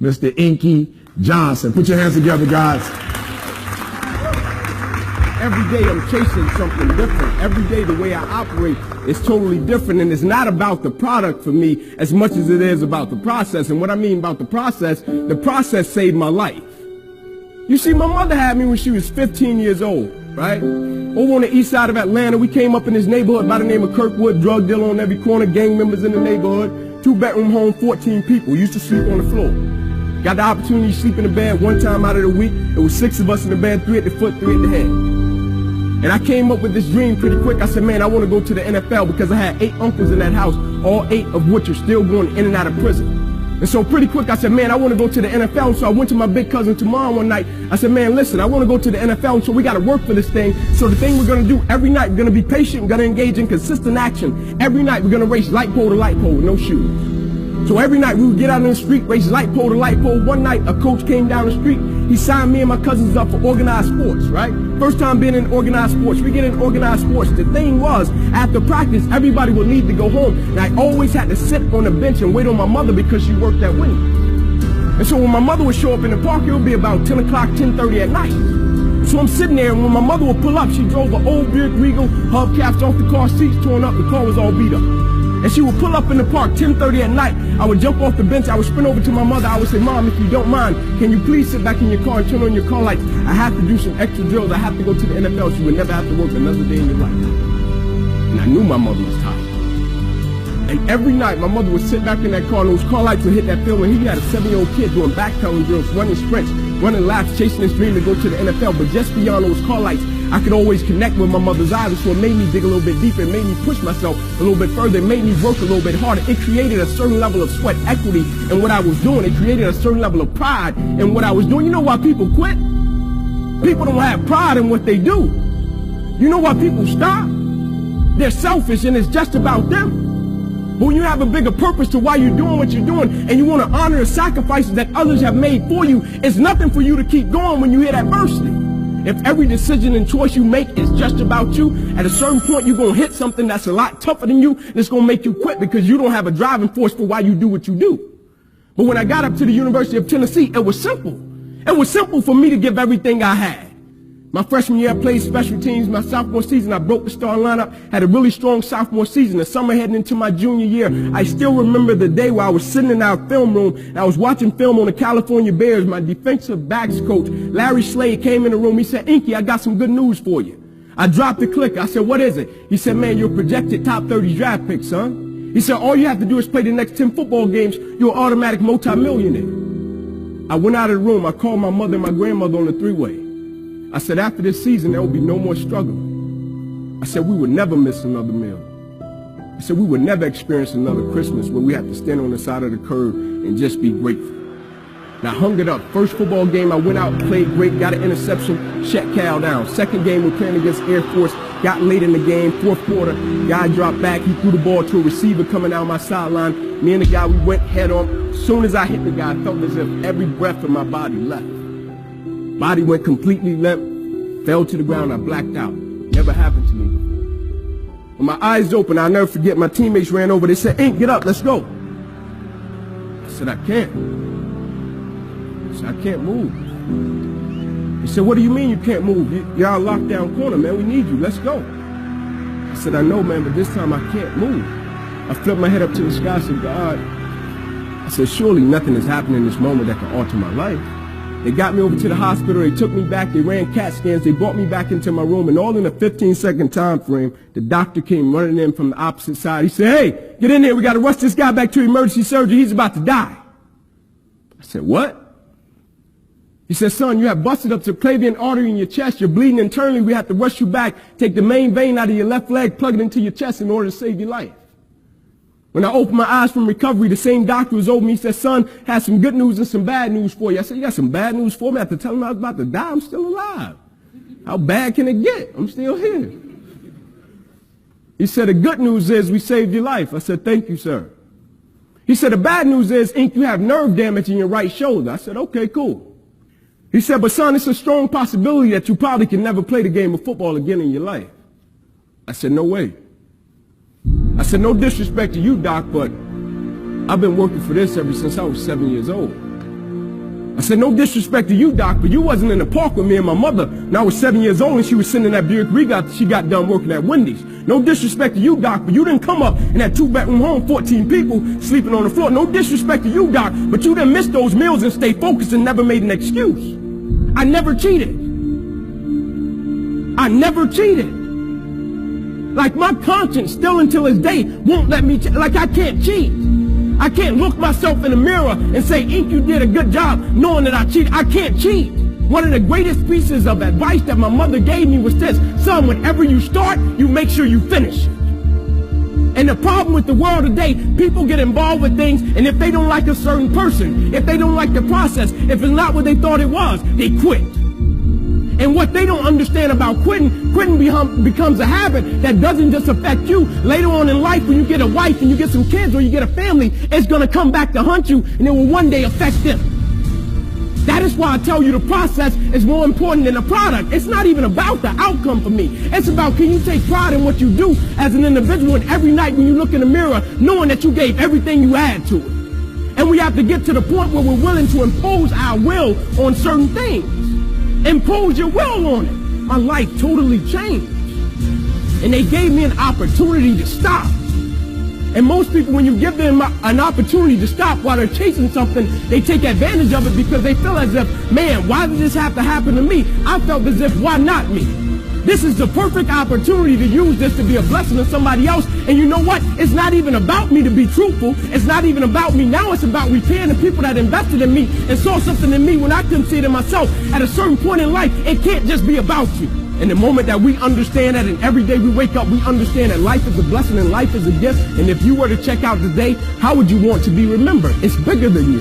Mr. Inky Johnson. Put your hands together, guys. Every day I'm chasing something different. Every day the way I operate is totally different, and it's not about the product for me as much as it is about the process. And what I mean about the process saved my life. You see, my mother had me when she was 15 years old, right? Over on the east side of Atlanta, we came up in this neighborhood by the name of Kirkwood, drug dealer on every corner, gang members in the neighborhood, 2-bedroom home, 14 people, used to sleep on the floor. Got the opportunity to sleep in the bed one time out of the week. It was 6 of us in the bed, 3 at the foot, 3 at the head. And I came up with this dream pretty quick. I said, man, I want to go to the NFL because I had 8 uncles in that house, all 8 of which are still going in and out of prison. And so pretty quick, I said, man, I want to go to the NFL. So I went to my big cousin Tamar one night. I said, man, listen, I want to go to the NFL. So we got to work for this thing. So the thing we're going to do every night, we're going to be patient. We're going to engage in consistent action. Every night, we're going to race light pole to light pole with no shoes. So every night we would get out on the street, race light pole to light pole. One night a coach came down the street. He signed me and my cousins up for organized sports, right? First time being in organized sports. We get in organized sports. The thing was, after practice, everybody would leave to go home. And I always had to sit on the bench and wait on my mother because she worked at Wendy's. And so when my mother would show up in the park, it would be about 10 o'clock, 10:30 at night. So I'm sitting there, and when my mother would pull up, she drove an old Buick Regal, hubcaps off the car, seats torn up, the car was all beat up. And she would pull up in the park 10:30 at night. I would jump off the bench. I would sprint over to my mother. I would say, Mom, if you don't mind, can you please sit back in your car and turn on your car lights? I have to do some extra drills. I have to go to the NFL. So you would never have to work another day in your life. And I knew my mother was tired. And every night, my mother would sit back in that car, and those car lights would hit that film. And he had a 7-year-old kid doing backpedaling drills, running sprints, running laps, chasing his dream to go to the NFL. But just beyond those car lights, I could always connect with my mother's eyes, so it made me dig a little bit deeper. It made me push myself a little bit further. It made me work a little bit harder. It created a certain level of sweat equity in what I was doing. It created a certain level of pride in what I was doing. You know why people quit? People don't have pride in what they do. You know why people stop? They're selfish, and it's just about them. But when you have a bigger purpose to why you're doing what you're doing, and you want to honor the sacrifices that others have made for you, it's nothing for you to keep going when you hit adversity. If every decision and choice you make is just about you, at a certain point you're going to hit something that's a lot tougher than you, and it's going to make you quit because you don't have a driving force for why you do what you do. But when I got up to the University of Tennessee, it was simple. It was simple for me to give everything I had. My freshman year, I played special teams. My sophomore season, I broke the starting lineup, had a really strong sophomore season. The summer heading into my junior year, I still remember the day where I was sitting in our film room, and I was watching film on the California Bears. My defensive backs coach, Larry Slade, came in the room. He said, Inky, I got some good news for you. I dropped the clicker. I said, what is it? He said, man, you're a projected top 30 draft pick, son. He said, all you have to do is play the next 10 football games. You're an automatic multimillionaire. I went out of the room. I called my mother and my grandmother on the three-way. I said, after this season, there will be no more struggle. I said, we would never miss another meal. I said, we would never experience another Christmas where we have to stand on the side of the curb and just be grateful. And I hung it up. First football game, I went out and played great, got an interception, shut Cal down. Second game, we're playing against Air Force, got late in the game, fourth quarter, guy dropped back, he threw the ball to a receiver coming down my sideline. Me and the guy, we went head on. As soon as I hit the guy, I felt as if every breath in my body left. Body went completely limp, fell to the ground, I blacked out. Never happened to me before. When my eyes opened, I'll never forget, my teammates ran over, they said, Ink, get up, let's go. I said, I can't. I said, I can't move. He said, what do you mean you can't move? You're our lockdown corner, man, we need you, let's go. I said, I know, man, but this time I can't move. I flipped my head up to the sky, I said, God, I said, surely nothing has happened in this moment that can alter my life. They got me over to the hospital, they took me back, they ran CAT scans, they brought me back into my room, and all in a 15-second time frame, the doctor came running in from the opposite side. He said, hey, get in here, we got to rush this guy back to emergency surgery, he's about to die. I said, what? He said, son, you have busted up subclavian artery in your chest, you're bleeding internally, we have to rush you back, take the main vein out of your left leg, plug it into your chest in order to save your life. When I opened my eyes from recovery, the same doctor was over me. He said, son, had some good news and some bad news for you. I said, you got some bad news for me? After telling him I was about to die, I'm still alive. How bad can it get? I'm still here. He said, the good news is we saved your life. I said, thank you, sir. He said, the bad news is, Ink, you have nerve damage in your right shoulder. I said, okay, cool. He said, but son, it's a strong possibility that you probably can never play the game of football again in your life. I said, no way. I said, no disrespect to you, Doc, but I've been working for this ever since I was 7 years old. I said, no disrespect to you, Doc, but you wasn't in the park with me and my mother. And I was 7 years old and she was sitting in that Buick Regal. She got done working at Wendy's. No disrespect to you, Doc, but you didn't come up in that 2-bedroom home, 14 people sleeping on the floor. No disrespect to you, Doc, but you didn't miss those meals and stay focused and never made an excuse. I never cheated. I never cheated. Like my conscience still until this day won't let me, like I can't cheat. I can't look myself in the mirror and say, Ink, you did a good job knowing that I cheated. I can't cheat. One of the greatest pieces of advice that my mother gave me was this: son, whenever you start, you make sure you finish it. And the problem with the world today, people get involved with things, and if they don't like a certain person, if they don't like the process, if it's not what they thought it was, they quit. And what they don't understand about quitting becomes a habit that doesn't just affect you. Later on in life, when you get a wife and you get some kids or you get a family, it's going to come back to hunt you, and it will one day affect them. That is why I tell you the process is more important than the product. It's not even about the outcome for me. It's about, can you take pride in what you do as an individual, and every night when you look in the mirror, knowing that you gave everything you had to it. And we have to get to the point where we're willing to impose our will on certain things. Impose your will on it. My life totally changed. And they gave me an opportunity to stop. And most people, when you give them an opportunity to stop while they're chasing something, they take advantage of it because they feel as if, man, why did this have to happen to me? I felt as if, why not me? This is the perfect opportunity to use this to be a blessing to somebody else. And you know what? It's not even about me to be truthful. It's not even about me. Now it's about repaying the people that invested in me and saw something in me when I couldn't see it in myself. At a certain point in life, it can't just be about you. And the moment that we understand that, and every day we wake up, we understand that life is a blessing and life is a gift. And if you were to check out today, how would you want to be remembered? It's bigger than you.